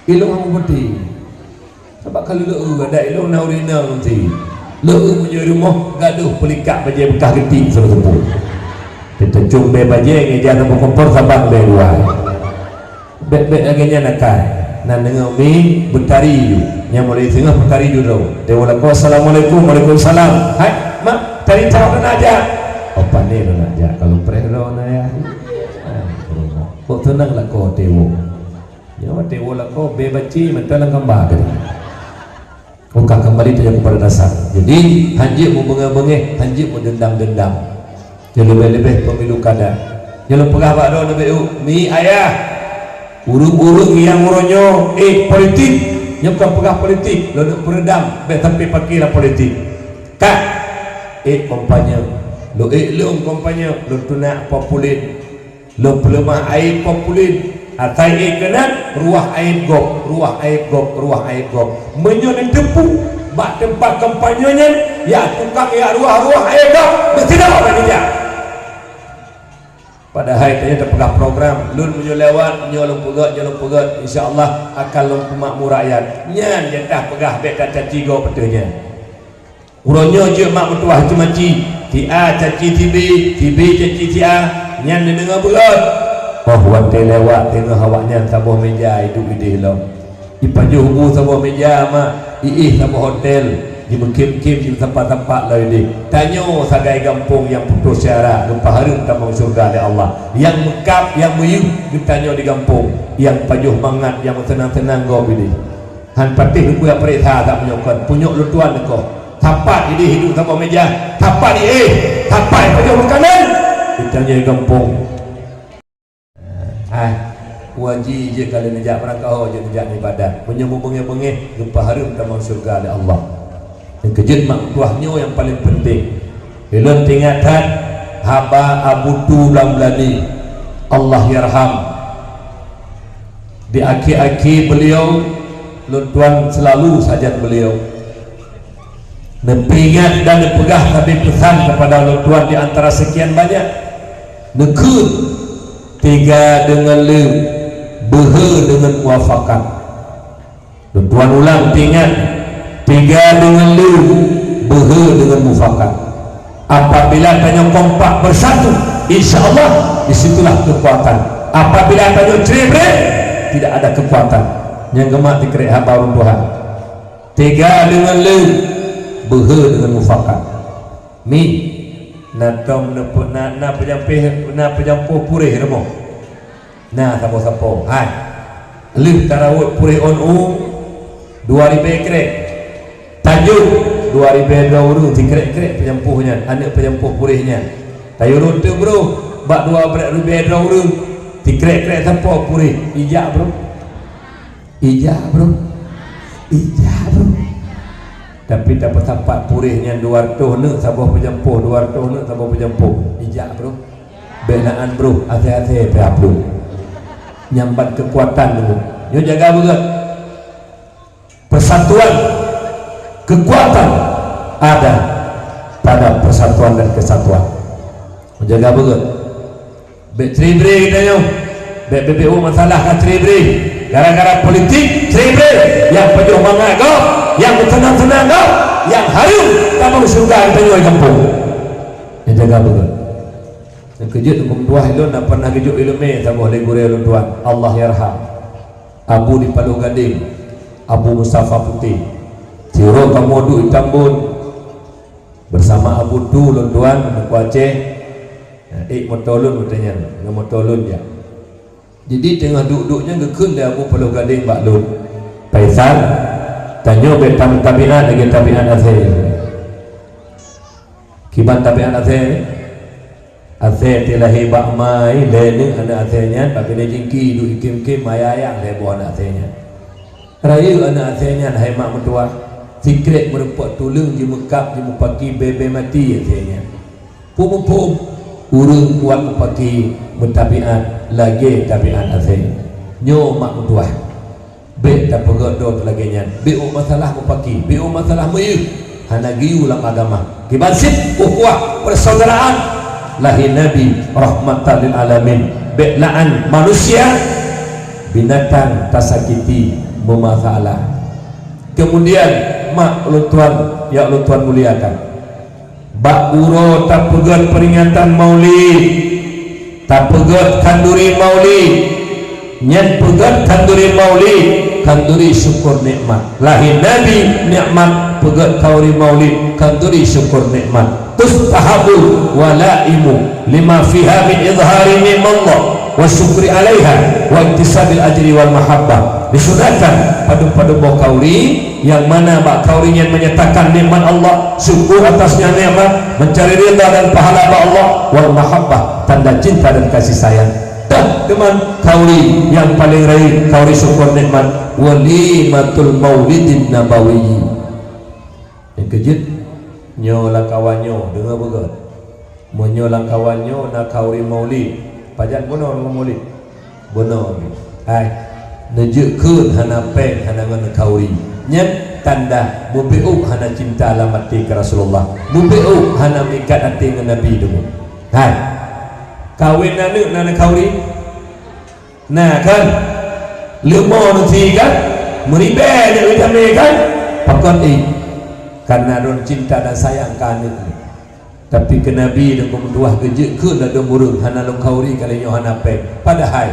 ilmu kamu putih sebab kalau lu ada ilmu naurina nanti lu punya rumah gaduh pelikak baje bekah getik suruh tempur kita jom be baje ngejar nombor kompor sabang be dua bet agaknya nakai nan dengan mi bertari yang mulai tengah bertari dulu dewalako assalamualaikum waalaikumsalam hai mak tari tahu dan aja apa ni nak aja kalau prelo na ya kok tenang lah kau tewo ya tewo lah kau bebaci mentalang kembang ke bukan kembali saja kepada dasar jadi hanjir mau bengah-bengah hanjir mau dendam-dendam jadi lebih-lebih pemilu kada jadi pegah pak do nabi mi ayah urung-urung yang uronyo politik nyokap pegah politik lo nak peredam tapi pakailah politik kak kompanya lo elong kompanya lo tunak populin lo pelemah air populin atai kenat ruah air gop menyoning tepu bak tempat kampanyenya ya tukang ya ruah air gop mesti dah orang dia pada hari tanya terpegang program lun menyolewat nyolong pegat insyaallah akan lompu makmur rakyat nyan jatah pegah bet kata tiga petanya uronyo je mak mentuah cemaci ti A caci ti B caci ti A nyan dengar berat bahwa lewat tengah awaknya sabuh meja hidup ide lo ipaju hubu sabuh meja mak sabuh hotel di berkim-kim di tempat-tempat lain ini tanyo sagai kampung yang putus syarat gempa harum tamang surga oleh Allah yang mekap yang meyuh ditanyo di kampung yang pajuh mangat yang tenang-tenang kau pilih han patih ku ya perintah tak menyokon punyuk lutuan kau tapak ini hidup sama meja tapak ni tapak pajuh makanan ditanyo di kampung waji je kalau nejak merangkau je nejak ibadat menyambung bengih-bengih gempa harum tamang surga oleh Allah yang kejut mak tuahnya yang paling penting belum tingatan haba Abu Tulam Lani Allah yarham di akhir-akhir beliau tuan selalu sajat beliau nepingat dan nepegah tapi pesan kepada tuan di antara sekian banyak nekun, tiga dengan le, behe dengan muafakat. Tuan ulang ingat, tiga dengan le, behe dengan muafakat. Apabila tanya kompak bersatu, insya-Allah disitulah kekuatan. Apabila tanya cerai, tidak ada kekuatan. Yang gemak dikerek hamba Tuhan. Tiga dengan le, behe dengan muafakat. Mi na tom na pejampuh purih remo na sapo-sapo hai lih tarawut purih on 2000 krek tajuk 2000 dauru dikrek-krek pejampuhnya anak pejampuh purihnya tayurun tu bro bak 2000 dauru dikrek-krek sapo purih ijak bro tapi dapat tempat purihnya 200 nak sabah pejampuh 200 nak sabah pejampuh ijak bro benaan bro hati-hati pihak bro nyambat kekuatan dulu yo jaga betul persatuan kekuatan ada pada persatuan dan kesatuan jaga betul betribri kita yo BBU masalah kan tribri gara-gara politik tribri yang pejuang mangga yang tenang-tenang kau, yang harum kamu surga kita nyoi kampung. Yang jaga betul. Yang kejut hukum dua ilun, nak pernah kejut ilun me, tak boleh gurih ilun tuan. Allah yarham. Abu di Palu Gading, Abu Mustafa Putih, Ciro Kamodu Itambun, bersama Abu Tu lun tuan, Kuace, motolun katanya, motolun ya. Jadi tengah duduknya gekun dia Abu Palu Gading Baklun, Faisal. Tanyo betam tabiat lagi tabiat azhe kiban tabiat azhe tilahi bakmai lene anak azhenya tapi dia jingki du ikim-kim mayayang lebo anak azhenya raya anak azhenya hai mak mentua sikret merepot tulung je mekap je mepaki bebe mati azhenya pum-pum urung kuat mepaki mentabiat lagi tabiat azhe nyo mak mentua be tak pegodo lagi nya be masalah mupaki be masalah meyu hana giu lam agama kibasit ukhuwah persaudaraan lahir nabi rahmatan lil alamin be laan manusia binatang tasakiti bermasalah kemudian mak lu tuan ya lu tuan muliakan bak guru tak pegot peringatan maulid tak pegot kanduri maulid nyen pegot kanduri maulid kanduri syukur nikmat lahir nabi nikmat pegat kauri maulid kanduri syukur nikmat tustahabu walaimu lima fiha min izhari ni'mallah wa syukri alaiha wa intisabil ajri wal mahabbah disunatkan padu-padu bau kauri yang mana bak kaurinya menyatakan nikmat Allah syukur atasnya nikmat mencari ridha dan pahala Allah wal mahabbah tanda cinta dan kasih sayang dan teman kauri yang paling raih kauri syukur nikmat walimatul maulidin nabawi yang kejut nyola kawanyo dengar begat menyola kawanyo nak kauri maulid pajak benar maulid benar hai nejekkeun hana peng hana ngana kauri nyet tanda mubiu hana cinta alamat ke Rasulullah mubiu hana mikat ati ngan nabi dulu hai kawin nana kauri nah kan lemo nanti kan meribe nak utama kan pakon karena don cinta dan sayang kan tapi ke nabi dan kemudian gejek ke dan murung hana long kauri kali nyo hana pe padahal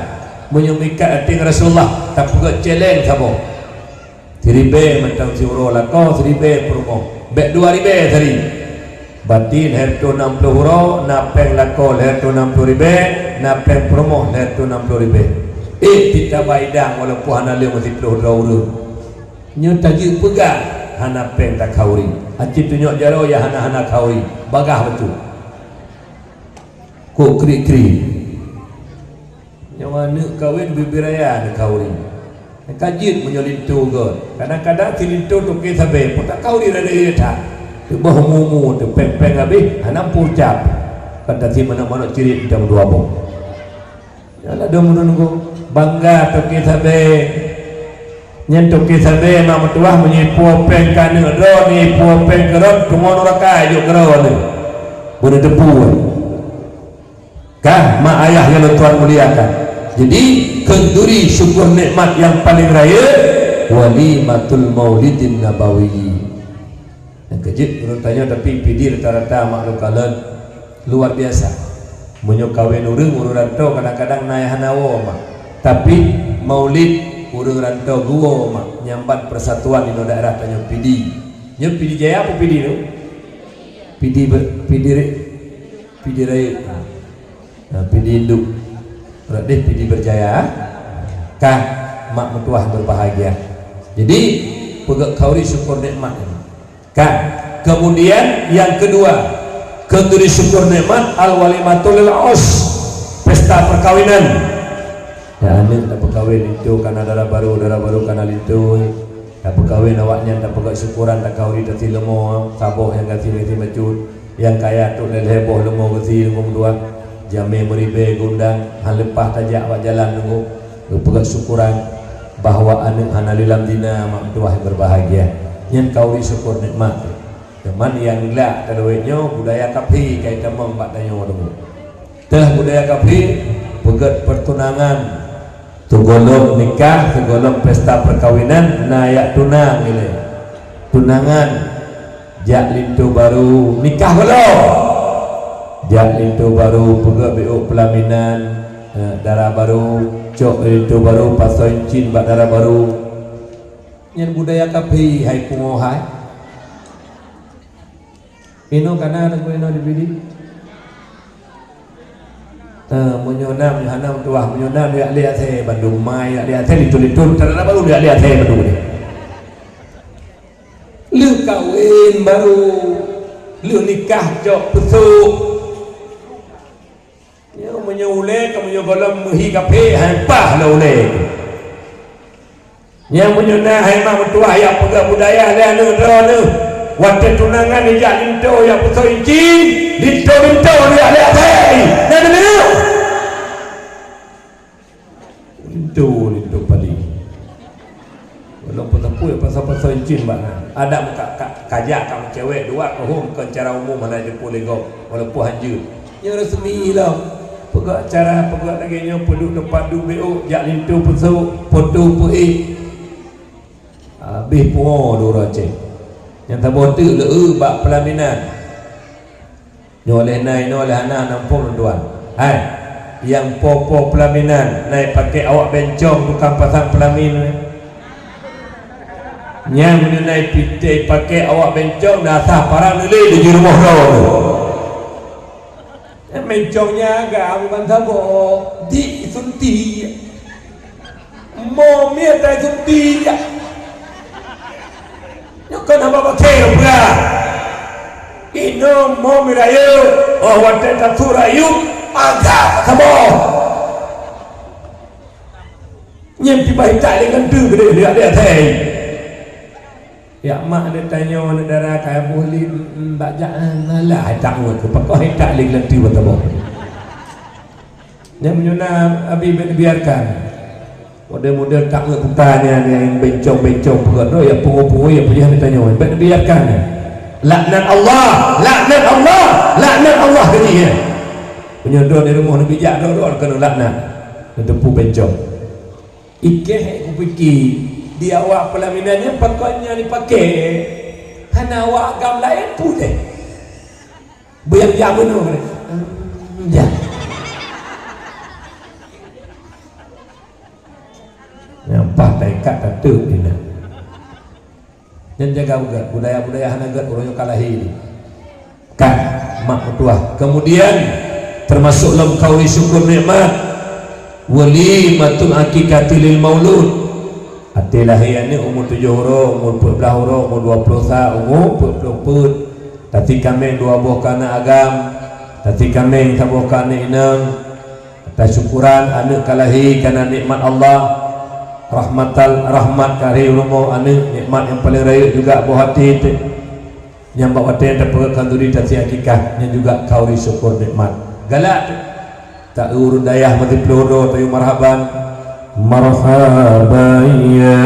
menyumikat ati Rasulullah tak pegat challenge sabo tiribe mentang siuro lako tiribe promo bek 2000 tadi batin herto 60 euro napeng lako herto 60 ribe napeng promo herto 60 ribe kita baidang walaupun hana leu masih 10 euro nyo tagi pegang hana peng tak kauri acip tunjuk jaro ya hana kauri bagah betul ko kri-kri yang mana kawin bibiraya ada kauri kajit menyolintu god kadang-kadang silintu tu ke sabe pun tak kauri ada dia tu boh mumu tu peng-peng habis hana purcap kata si mana-mana ciri dalam dua boh yalah dah menunggu bangga tu ke sabe nyentuk kisah be mak metuah menyipu peng kana do ni pu peng keron tumono rakai jo keron ni boleh debu Kah mak ayah yang tuan muliakan. Jadi kenduri syukur nikmat yang paling raya walimatul maulidin nabawi. Yang kejut menurut tanya, tapi PD rata-rata makhluk kalan luar biasa. Munyo kawin urang rantau kadang-kadang naik hanawa mak. Tapi maulid urang rantau gua mak nyambat persatuan di daerah tanya PD. Nyo PD Jaya apa PD tu? PD Raya. Nah, PD Induk. Berarti PD berjaya. Kah mak mentuah berbahagia. Jadi pegak kauri syukur nikmat. Kah kemudian yang kedua, kenduri syukur nikmat al walimatul lil us, pesta perkawinan. Ya ane dah perkawin itu karena darah baru karena itu. Dah perkawin awaknya dah pegak syukuran dah kauri dah lemo saboh yang ganti macut. Yang kaya tu heboh lemo ganti lemo dua. Jame meribe gundang hal lepas tajak awak jalan nunggu pegak syukuran bahwa anu analilam dina mak tuah berbahagia nyen kauri syukur nikmat teman yang la kaduenya budaya kapi kaitan mbak danyo dulu teh budaya kapi pegat pertunangan tugolong nikah tugolong pesta perkawinan nayak tunang ini tunangan jak lintu baru nikah belum jak itu baru pegak BO pelaminan darah baru cok itu baru pasal cin bak darah baru yang budaya kapi hai kungo hai ino kana ada ino di bidi menyona menhanam tuah menyona dia lihat saya Bandung mai lihat saya litul darah baru dia lihat saya Bandung ni lu kawin baru lu nikah cok besok menyulek kamu golong muhi kape hampah lah ulek yang menyuna haimah mentua yang pegang budaya dia anu waktu tunangan dia linto yang betul incin linto dia lihat saya linto padi walaupun tempuh ya pasal incin banget ada muka kajak kamu cewek dua kohum ke cara umum mana je boleh go walaupun hanjur yang resmi lah pegak cara pegak lagi nya penduk tempat du BO jak lintu pesuk foto pui habis puo dua cek yang tak botu le bak pelaminan nyoleh nai nyoleh anak nampung tuan hai yang popo pelaminan naik pakai awak bencong tukang pasang pelamin yang naik pite pakai awak bencong dasar parang lele di rumah ro mencongnya agak aku bantah boh di sunti mau miat tak sunti ya nyokon apa pakai apa ino mau mirayu oh wadah tak surayu agak kamu nyempi baik tak dengan tu gede dia teh ya mak dia tanya negara kaya boleh bacaan lah tak ngut pakai tak lagi betul yang menyuna abi biarkan model-model tak ngut tanya yang bencong pegat ya pungu-pungu ya punya dia tanya biarkan laknat Allah gini ya punya doa di rumah nabi jak doa kena laknat tepu bencong ikeh aku fikir di awak pelaminannya pakainya dipakai hana awak agam lain pun bayang jamun ya nyampah taikat tatuk ini dan jaga budaya hana gat orang yang kalahi kan mak mentua kemudian termasuk dalam kauli syukur nikmat walimatul akikatil maulud hati lahir ni umur 7 huruf, umur 14 huruf, umur 20 sah, umur 20 tati kami 2 buah kana agam tati kami 1 buah kana inang atas syukuran anak kalahi karena nikmat Allah rahmat kari rumah anak nikmat yang paling raya juga buah hati yang bawa hati yang terpegang kanduri tati hakikah yang juga kauri syukur nikmat galak tak urun dayah mati peluru tayu marhaban marhaban ya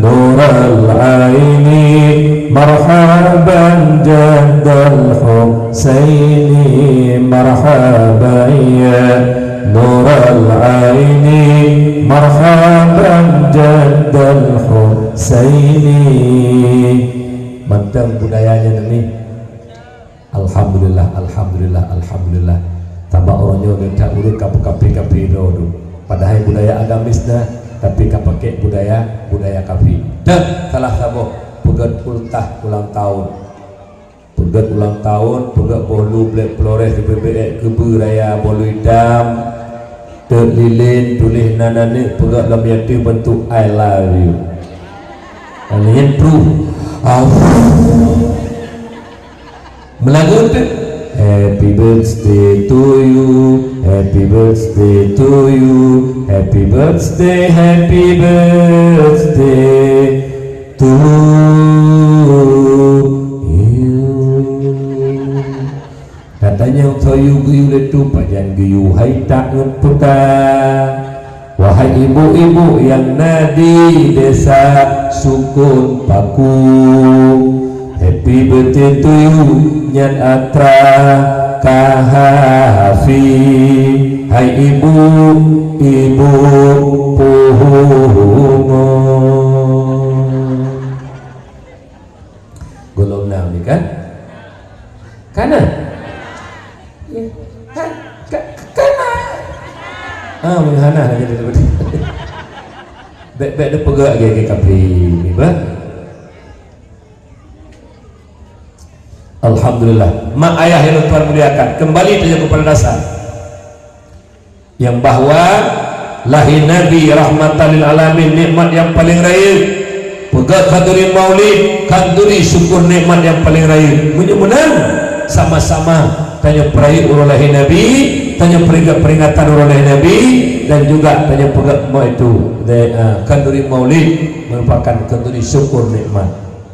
نور العين مرحبا جد الحسين مرحبا يا نور العين مرحبا جد الحسين. Mantap budayanya ini. Alhamdulillah, alhamdulillah, alhamdulillah. Tambah orangnya minta urut kapi rodo. Padahal budaya agamis dah, tapi kapake budaya kapi. Dan salah satu pegat ultah ulang tahun. Pegat ulang tahun, pegat bolu blek flores di BBE keberaya bolu idam. Tek lilin tulis nanane pegat dalam yaitu bentuk I love you. Ini true. Melagu tu Happy birthday to you, happy birthday to you, happy birthday to you. Katanya toyu guyu itu pajan guyu hai tak ngeputa. Wahai ibu-ibu yang nadi desa Sukun Paku, happy birthday to you nyan atra kahafi. Hai ibu puhungo. Golong nang ni kan? Kanan? Ya. Kanan. Menghana aja tu. Bek dia pegak ke kapi ni ba. Alhamdulillah. Mak ayah yang Tuhan muliakan, kembali saja kepada dasar yang bahwa lahir Nabi rahmatan lil alamin, nikmat yang paling raya. Pegat kanduri maulid, kanduri syukur nikmat yang paling raya. Menang sama-sama tanya peraih urut lahir Nabi, tanya peringatan urut lahir Nabi, dan juga tanya pegat mau itu kanduri maulid merupakan kanduri syukur nikmat.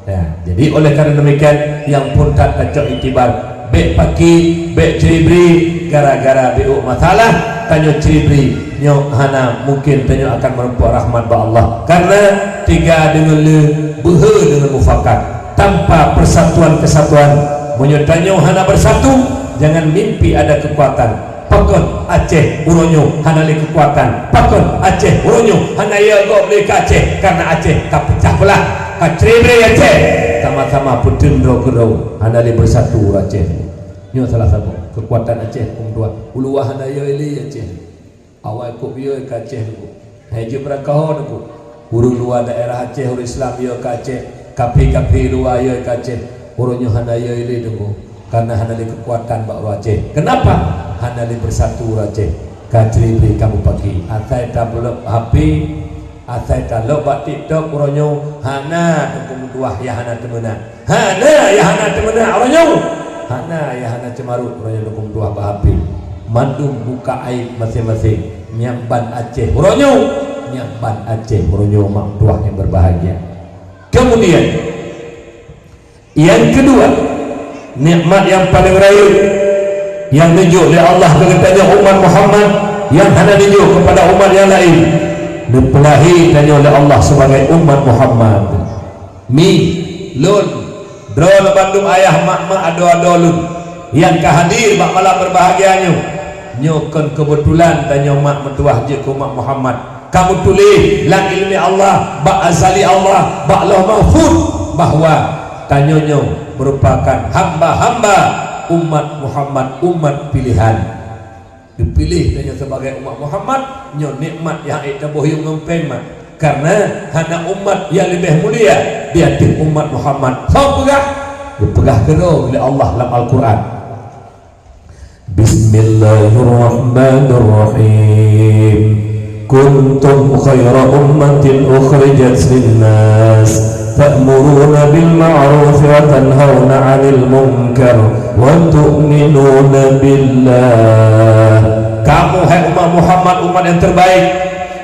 Ya, jadi oleh karena demikian yang pun tak kacau itibar bek paki bek ceribri gara-gara biuk masalah tanyo ceribri nyo hana mungkin tanyo akan merempuk rahmat ba Allah karena tiga dengan le behe dengan mufakat tanpa persatuan kesatuan munyo tanyo hana bersatu jangan mimpi ada kekuatan. Pakon Aceh uronyo hana le kekuatan, pakon Aceh uronyo hana ya go beli ke Aceh karena Aceh tak pecah belah. Kacrebre Aceh sama-sama putendro kerau hana le bersatu Aceh. Nyo salah satu kekuatan Aceh dua uluah hana ya ili Aceh. Awal ko biyo ke Aceh tu. Haji berakah tu. Urang luar daerah Aceh urang Islam ya ke Aceh, kapi-kapi luar ya ke Aceh. Uronyo hana ya ili tu. Karena hana le kekuatan bak Aceh. Kenapa? Hana le bersatu Aceh. Kacrebre kamu pagi. Atai tablet HP asai kalau buat TikTok uronyo hana hukum dua ya hana temena hana ya hana temena uronyo hana ya hana cemarut uronyo hukum dua bahapi mandum buka aib masing-masing nyamban Aceh uronyo nyamban Aceh uronyo mak dua yang berbahagia. Kemudian yang kedua nikmat yang paling raya yang tunjuk oleh Allah kepada umat Muhammad yang hana tunjuk kepada umat yang lain dipelahi tanya oleh Allah sebagai umat Muhammad. Mi lun drol bandung ayah mak ado lun yang kehadir mak malam berbahagianyo nyokon kebetulan tanya mak mentuah je ke umat Muhammad kamu tulis lang ilmi Allah bak azali Allah bak lauh mahfuz bahwa tanyonyo merupakan hamba-hamba umat Muhammad, umat pilihan dipilih tanya sebagai umat Muhammad nyo nikmat yang itu bohyung ngempeng mak karena hanya umat yang lebih mulia dia umat Muhammad so pegah kena oleh Allah dalam Al-Quran. Bismillahirrahmanirrahim. Kuntum khaira ummatin ukhrijat linnas ta'muruna bil ma'ruf wa tanhauna 'anil munkar wa tu'minuna billah. Kamu hai umat Muhammad, umat yang terbaik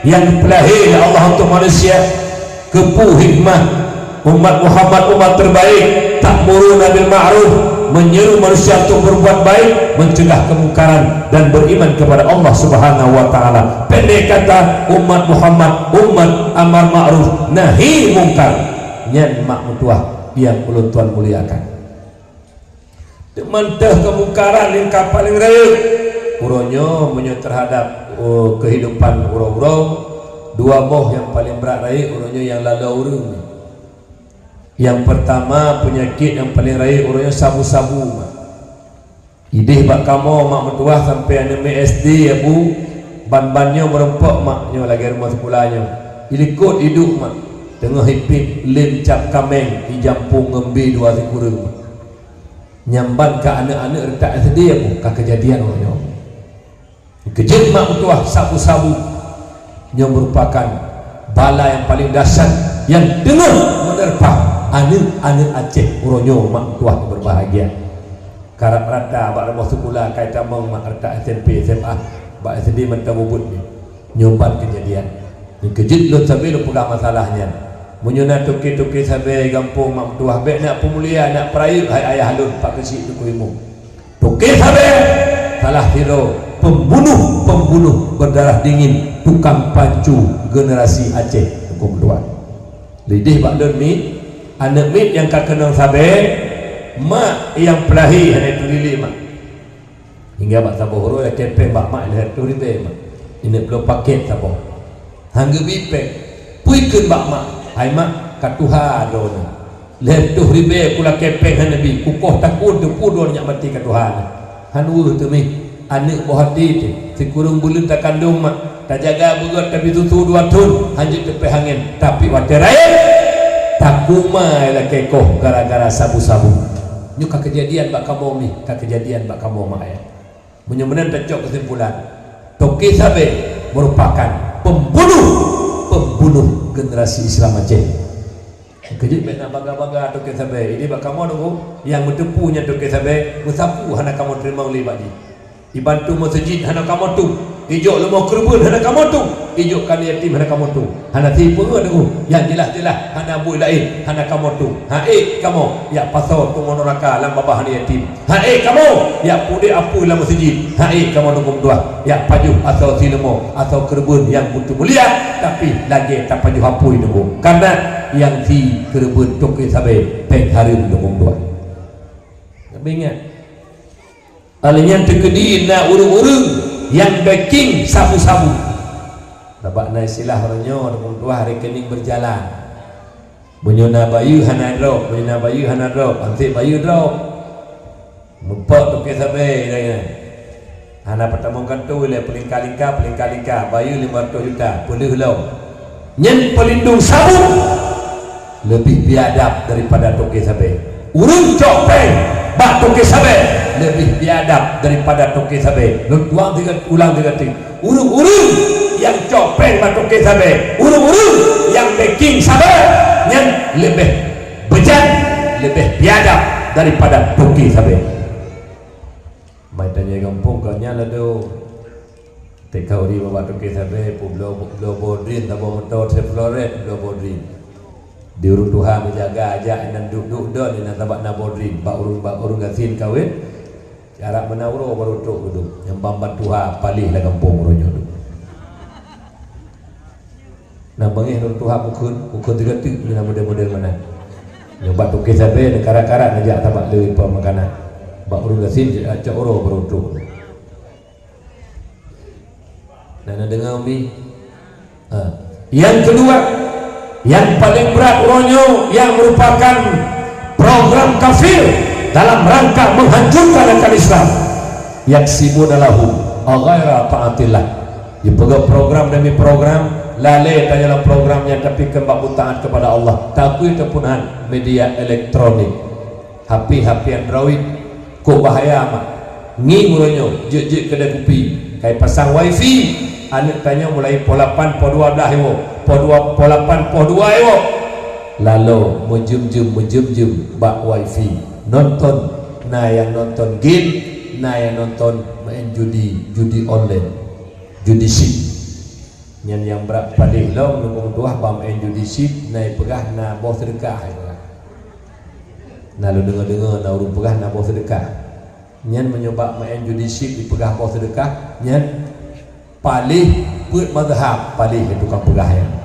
yang dipilih oleh Allah untuk manusia. Kepu hikmah umat Muhammad, umat terbaik. Ta'muruna bil ma'ruf, menyeru manusia untuk berbuat baik, mencegah kemungkaran dan beriman kepada Allah Subhanahu wa taala. Pendek kata, umat Muhammad umat amar ma'ruf nahi mungkar. Nyan mak mentuah yang ulun tuan muliakan. Mentah kemungkaran yang kapal yang raya. Uronyo menyo terhadap kehidupan urang-urang. Dua moh yang paling berat raya uronyo yang lalau urang. Yang pertama penyakit yang paling raya uronyo sabu-sabu. Idih bak kamu mak mentuah sampai anak SD ya bu. Ban-bannya merempok maknya lagi rumah sekolahnya. Ilikut hidup mak. Tengah hipit lincap kameng di jampung ngembi dua sekurang. Nyamban ke anak-anak retak sedih aku ke kejadian orangnya. Kejut mak mentuah sabu-sabu yang merupakan bala yang paling dahsyat yang dengar menerpa anak-anak Aceh uronyo mak mentuah berbahagia. Karap rata bak rumah sekolah kaitan mong mak retak SMP SMA bak sedih mentah bubut ni nyomban kejadian. Ni kejut lu sampai lu pegang masalahnya. Menyuna tuki-tuki sampai gampung mak mentuah bek nak pemulia nak perayut hai ayah halun pak kesik tu kuimu. Tuki sampai salah hero pembunuh berdarah dingin, tukang pancu generasi Aceh hukum dua. Lidih bak lun ni anak mit yang kakenang sampai mak yang pelahi hanya tu lili mak. Hingga bak sabar huru ya kepeng bak mak lihat tu ribe mak. Ini belum paket sabar. Hangga bipek puikeun bak mak. Hai mak katuha dona. Lihat tu ribe pula kepeng hanya bi kukoh takut tu pudon nyak mati katuha. Hanu tu mi anak buah hati tu sekurang bulan tak kandung mak. Tak jaga berat tapi susu 2 tun hanjut tepi angin tapi water raya tak kumai lah kekoh gara-gara sabu-sabu. Nyuka kejadian bak kamu ni, kejadian bak kamu mak ya. Benar-benar tercok kesimpulan. Toki Sabe merupakan pembunuh generasi Islam Aceh. Kejut nak bangga-bangga Toki Sabe. Ini bak kamu nunggu yang bertepunya Toki Sabe bersapu hana kamu terima oleh bagi. Dibantu masjid hana kamu tu. Ijuk lemah kerbun hana kamu tu. Ijuk kan yatim hana kamu tu. Hana tipu nunggu yang jelas-jelas hana bui lain hana kamu tu. Kamu ya pasal tu monoraka lam babah hana yatim. Kamu ya pudi apu lam masjid. Kamu nunggu dua ya pajuh atau silemo atau kerbun yang butuh mulia tapi lagi tak pajuh apu nunggu. Karena yang si kerbun Toki Sabe peng harim nunggu dua. Tapi ingat alanya terkedi na urung-urung yang backing sabu-sabu. Dapat na istilah orangnya nunggu dua rekening berjalan. Bunyuna bayu hana drop, bunyuna bayu hana drop, antik bayu drop. Mupok Toki Sabe dah. Hana pertemukan tu le pelingka-lingka bayu 500 juta, puluh lau. Nyen pelindung sabu lebih biadab daripada Toki Sabe. Urung copeng bak Toki Sabe lebih biadab daripada Toki Sabe. Ulang tiga ting. Urung-urung yang copeng bak Toki Sabe, urung-urung yang backing Sabe yang lebih bejat, lebih biadab daripada Toki Sabe. Mai tanya kampung kau nyala tu. Tekau di bawah Toki Sabe pulau bodrin tabo motor Chevrolet pulau bodrin. Di urung Tuhan menjaga aja dan duduk don dan tabat na bodrin bak urung gasin kawin. Cara menawro baru tok duduk yang bambat Tuhan palih lah kampung ronyo tu. Nah bangih urung Tuhan pukul 3 tik dengan model-model mana. Yang bak Toki Sabe karat-karat aja tabat le pemakanan. Bak urung gasin acak oro baru tok. Dan dengar umi. Yang kedua yang paling berat ronyo yang merupakan program kafir dalam rangka menghancurkan akal Islam. Yaksibu dalahu ghaira ta'atillah. Dipegang program demi program lalai dalam programnya tapi kembali taat kepada Allah. Takui kepunahan media elektronik. HP Android kok bahaya amat. Ngi muronyo je kedai kopi kai pasang wifi anak tanya mulai po 8 po 12 ewo po 8 po 2 ewo lalu menjum bak wifi nonton na yang nonton game na yang nonton main judi online judi sim yang berat padih lo nunggu tuah bam main judi sim na pegah na bos sedekah Nah lu dengar-dengar nak urut pegah nak bawa sedekah. Nyan menyoba main judiship di pegah bawa sedekah. Nyan palih put mazhab palih tukang pegah yang